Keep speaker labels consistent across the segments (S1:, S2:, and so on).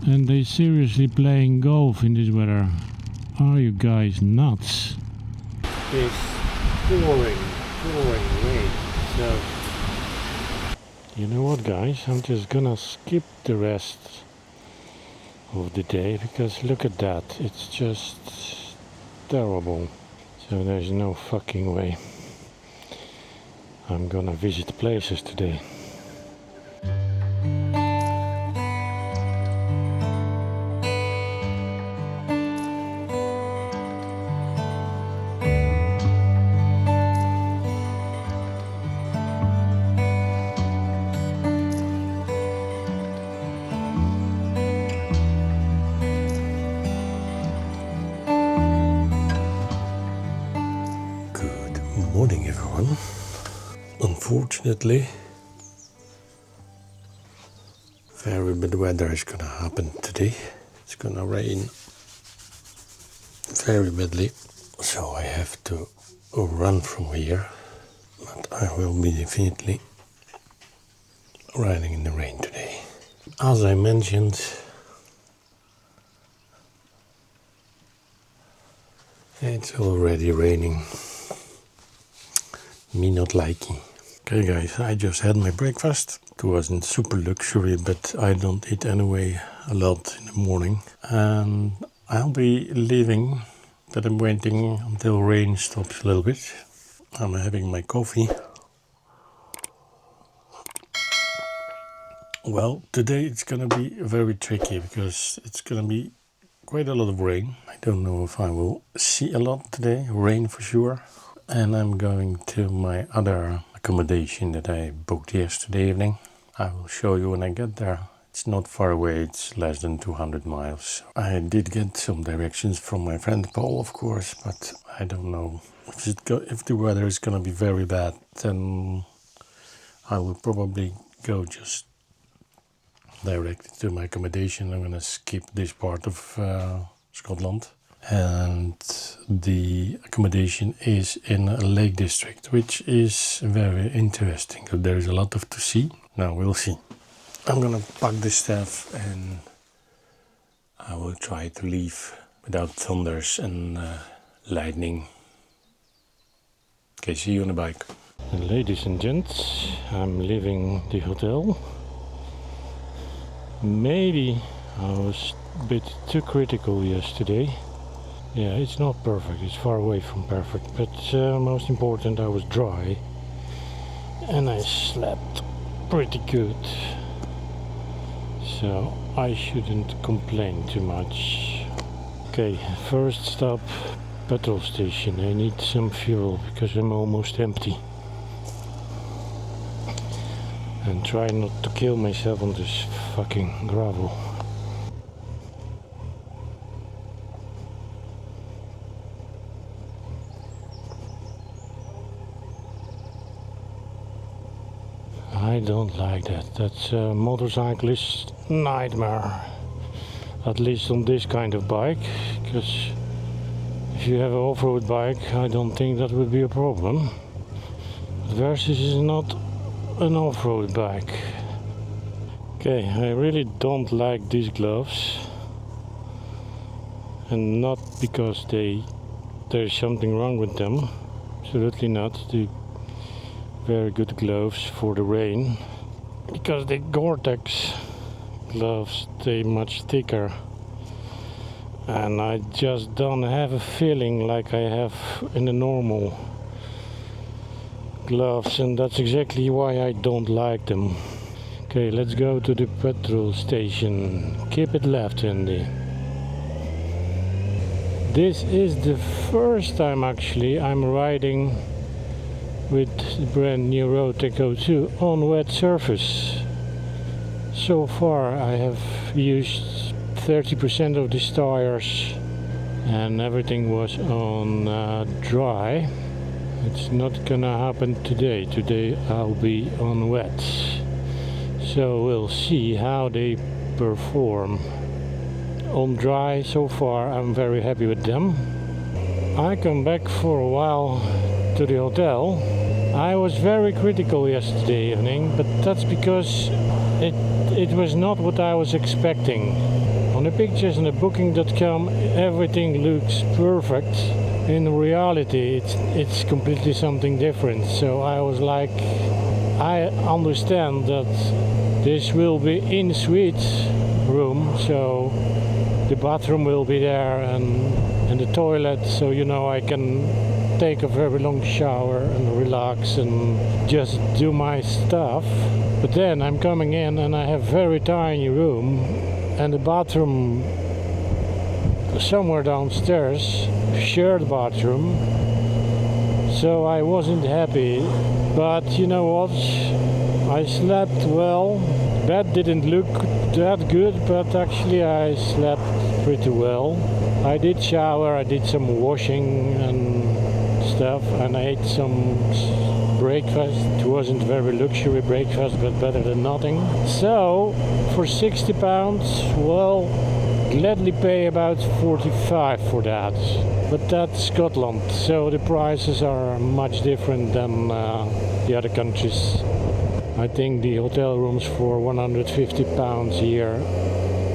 S1: And they seriously playing golf in this weather. Are you guys nuts? It's pouring rain. So, you know what, guys? I'm just gonna skip the rest of the day because look at that. It's just terrible. So there's no fucking way I'm gonna visit places today. Morning everyone. Unfortunately, very bad weather is gonna happen today. It's gonna rain very badly, so I have to run from here. But I will be definitely riding in the rain today. As I mentioned, it's already raining. Me not liking. Okay guys, I just had my breakfast. It wasn't super luxury, but I don't eat anyway a lot in the morning. And I'll be leaving, but I'm waiting until rain stops a little bit. I'm having my coffee. Well, today it's gonna be very tricky because it's gonna be quite a lot of rain. I don't know if I will see a lot today, rain for sure. And I'm going to my other accommodation that I booked yesterday evening. I will show you when I get there. It's not far away, it's less than 200 miles. I did get some directions from my friend Paul, of course, but I don't know if the weather is gonna be very bad, then I will probably go just direct to my accommodation. I'm gonna skip this part of Scotland. And the accommodation is in a lake district, which is very interesting. So there is a lot to see. Now we'll see. I'm gonna pack this stuff and I will try to leave without thunders and lightning. Okay, see you on the bike. Ladies and gents, I'm leaving the hotel. Maybe I was a bit too critical yesterday. Yeah, it's not perfect, it's far away from perfect, but most important, I was dry and I slept pretty good, so I shouldn't complain too much. Okay, first stop, petrol station. I need some fuel because I'm almost empty. And try not to kill myself on this fucking gravel. I don't like that. That's a motorcyclist nightmare. At least on this kind of bike. Because if you have an off-road bike, I don't think that would be a problem. Versus is not an off-road bike. Okay, I really don't like these gloves. And not because there's something wrong with them. Absolutely not. Very good gloves for the rain, because the Gore-Tex gloves, they're much thicker and I just don't have a feeling like I have in the normal gloves, and that's exactly why I don't like them. Okay, let's go to the petrol station. Keep it left, Andy. This is the first time actually I'm riding with the brand new Road Echo 2 on wet surface. So far I have used 30% of these tires and everything was on dry. It's not gonna happen today. Today I'll be on wet. So we'll see how they perform. On dry so far I'm very happy with them. I come back for a while to the hotel. I was very critical yesterday evening, but that's because it was not what I was expecting. On the pictures and the booking.com everything looks perfect. In reality it's completely something different. So I was like, I understand that this will be in suite room, so the bathroom will be there and the toilet, so you know I can take a very long shower and relax and just do my stuff. But then I'm coming in and I have very tiny room and the bathroom somewhere downstairs, shared bathroom, so I wasn't happy. But you know what, I slept well. Bed didn't look that good, but actually I slept pretty well. I did shower, I did some washing and stuff, and I ate some breakfast. It wasn't very luxury breakfast, but better than nothing. So for £60, well, gladly pay about 45 for that. But that's Scotland, so the prices are much different than the other countries. I think the hotel rooms for £150 here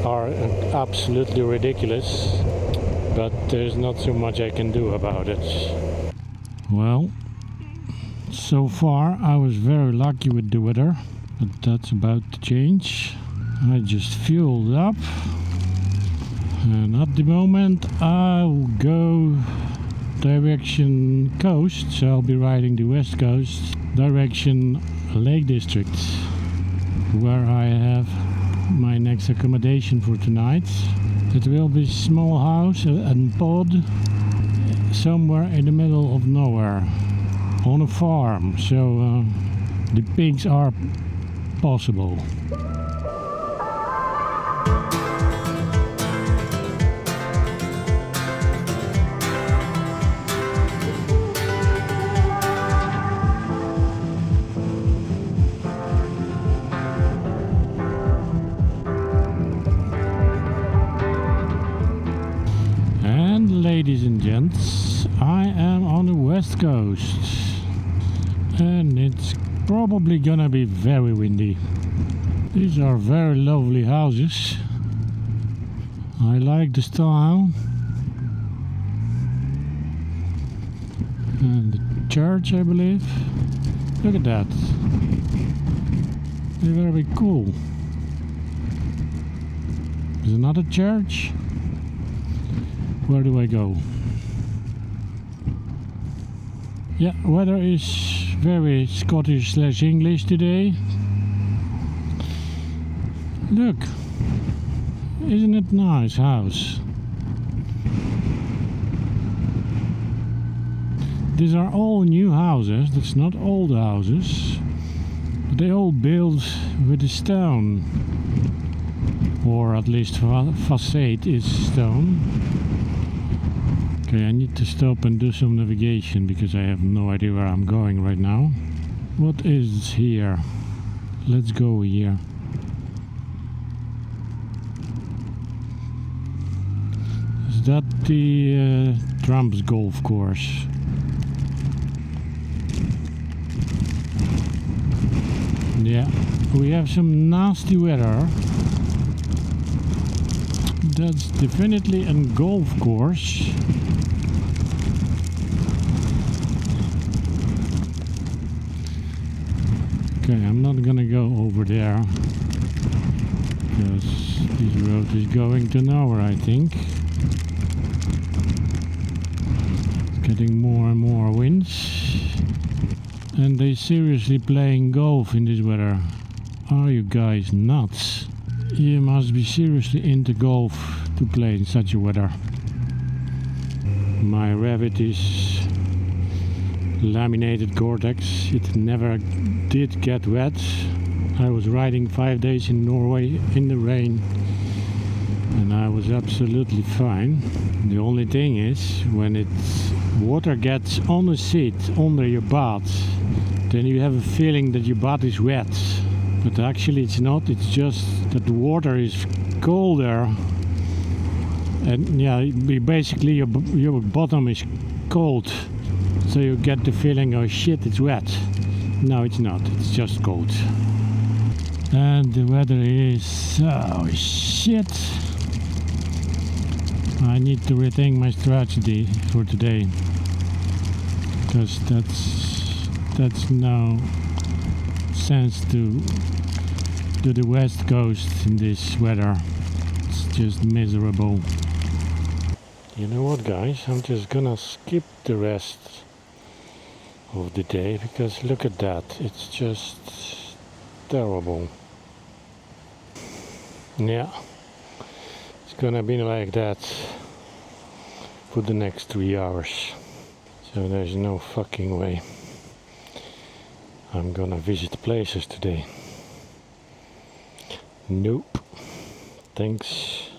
S1: are absolutely ridiculous, but there's not so much I can do about it. Well, so far I was very lucky with the weather, but that's about to change. I just fueled up, and at the moment I'll go direction coast, so I'll be riding the west coast direction Lake District, where I have my next accommodation for tonight. It will be small house and pod somewhere in the middle of nowhere on a farm, so the pigs are possible. Ladies and gents, I am on the west coast and it's probably gonna be very windy. These are very lovely houses. I like the style. And the church, I believe. Look at that. They're very cool. There's another church. Where do I go? Yeah, weather is very Scottish/English today. Look, isn't it nice house? These are all new houses, that's not old houses. But they all built with the stone. Or at least facade is stone. Okay, I need to stop and do some navigation because I have no idea where I'm going right now. What is here? Let's go here. Is that the Trump's golf course? Yeah, we have some nasty weather. That's definitely a golf course. Okay, I'm not gonna go over there because this road is going to nowhere, I think. It's getting more and more winds. And they seriously playing golf in this weather. Are you guys nuts? You must be seriously into golf to play in such a weather. My rabbit is laminated Gore-Tex. It never did get wet. I was riding 5 days in Norway in the rain and I was absolutely fine. The only thing is, when water gets on the seat under your butt, then you have a feeling that your butt is wet. But actually it's not, it's just that the water is colder. And yeah, basically your bottom is cold. So you get the feeling, oh shit, it's wet. No, it's not, it's just cold. And the weather is oh shit. I need to rethink my strategy for today, because that's no sense to do the west coast in this weather. It's just miserable. You know what, guys, I'm just gonna skip the rest of the day, because look at that, it's just terrible. Yeah, it's gonna be like that for the next 3 hours, so there's no fucking way I'm gonna visit places today. Nope, thanks.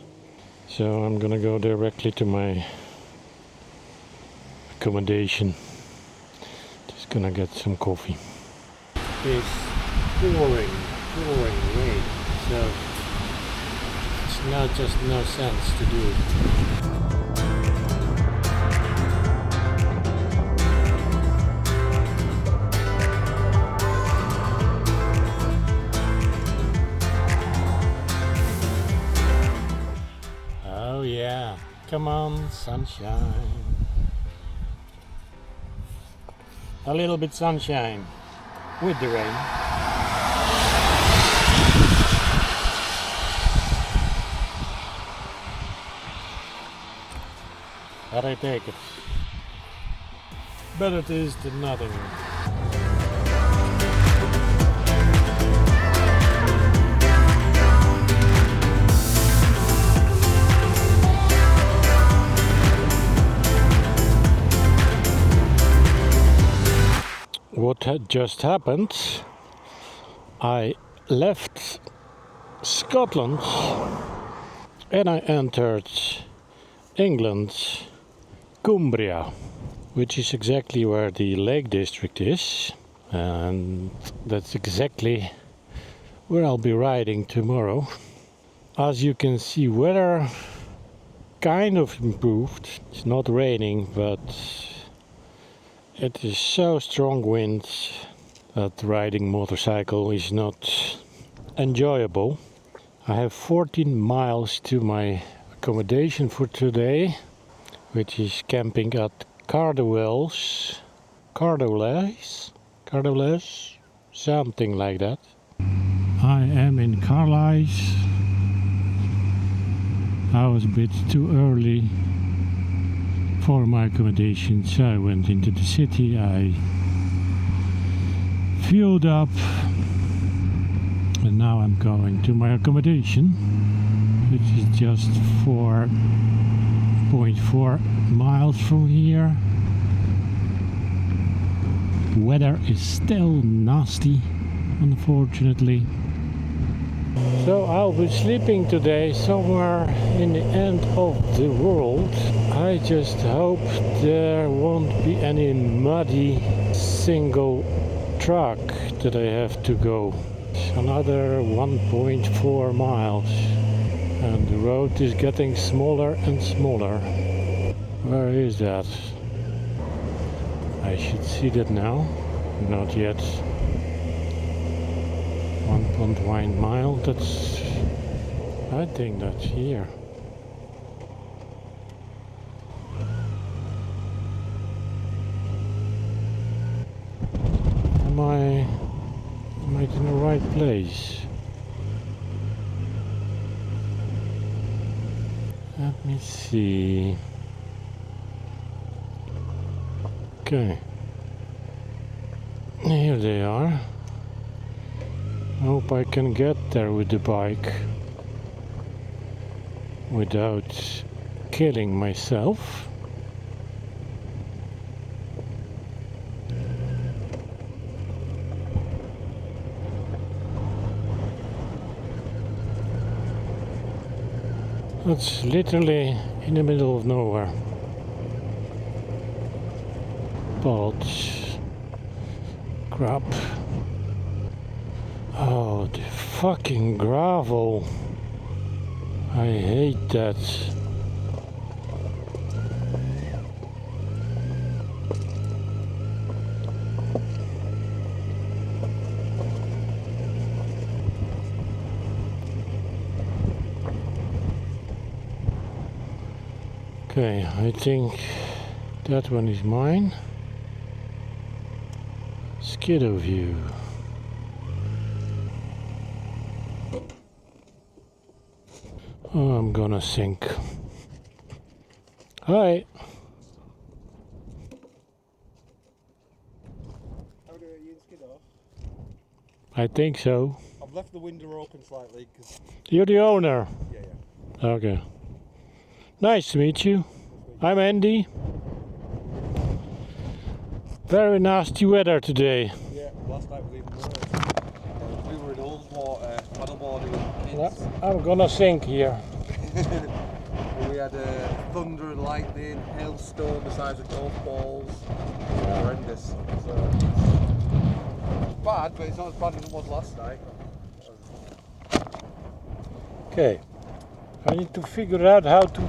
S1: So I'm gonna go directly to my accommodation. Just gonna get some coffee. It's pouring rain, so it's not just no sense to do it. Oh yeah, come on, sunshine. A little bit sunshine with the rain. But I take it. Better this than nothing. What had just happened, I left Scotland and I entered England, Cumbria, which is exactly where the Lake District is, and that's exactly where I'll be riding tomorrow. As you can see, weather kind of improved. It's not raining, but it is so strong winds that riding motorcycle is not enjoyable. I have 14 miles to my accommodation for today, which is camping at Cardowells, something like that. I am in Carlisle. I was a bit too early for my accommodation, so I went into the city. I fueled up, and now I'm going to my accommodation, which is just 4.4 miles from here. Weather is still nasty, unfortunately. So I'll be sleeping today somewhere in the end of the world. I just hope there won't be any muddy single track that I have to go. Another 1.4 miles, and the road is getting smaller and smaller. Where is that? I should see that now. Not yet. 1.1 mile, that's, I think that's here. Am I in the right place? Let me see. Okay. Here they are. I hope I can get there with the bike without killing myself. It's literally in the middle of nowhere. But crap. Oh, the fucking gravel. I hate that. Okay, I think that one is mine. Skidoo view. Oh, I'm gonna sink. Hi.
S2: How do you skid off?
S1: I think so.
S2: I've left the window open slightly because.
S1: You're the owner?
S2: Yeah.
S1: Okay. Nice to meet you. I'm Andy. Very nasty weather today.
S2: Yeah, last night was even worse. We were in Ullswater, paddleboarding.
S1: I'm gonna sink here.
S2: We had thunder and lightning, hailstorm the size of golf balls. Horrendous. So, it's bad, but it's not as bad as it was last night.
S1: Okay. I need to figure out how to.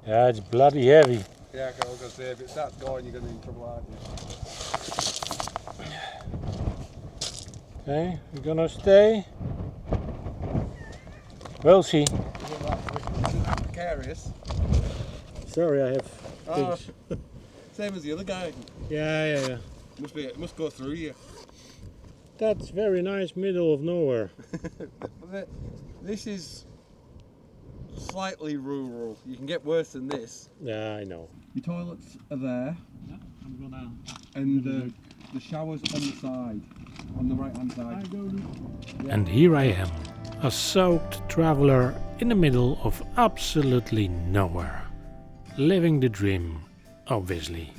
S1: Yeah, it's bloody heavy.
S2: Yeah, I was going to say, if it starts going, you're going to be in trouble, aren't you?
S1: Okay, you're gonna stay? We'll see.
S2: Isn't that precarious?
S1: Sorry, I have
S2: Oh,
S1: things.
S2: same as the other guy.
S1: Yeah.
S2: It must go through you.
S1: That's very nice, middle of nowhere.
S2: This is slightly rural. You can get worse than this.
S1: Yeah, I know.
S2: Your toilets are there.
S1: Yeah, I'm gonna.
S2: And the shower's on the side, on the right hand side.
S1: And here I am, a soaked traveler in the middle of absolutely nowhere. Living the dream, obviously.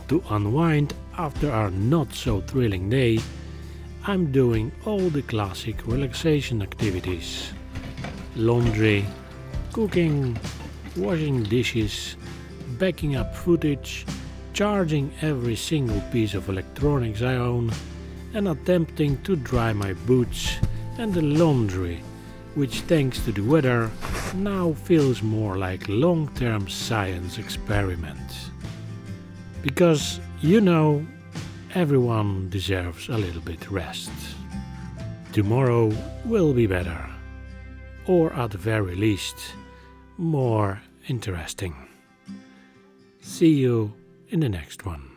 S1: To unwind after our not so thrilling day, I'm doing all the classic relaxation activities. Laundry, cooking, washing dishes, backing up footage, charging every single piece of electronics I own, and attempting to dry my boots and the laundry, which thanks to the weather now feels more like long-term science experiments. Because, you know, everyone deserves a little bit rest. Tomorrow will be better. Or at the very least, more interesting. See you in the next one.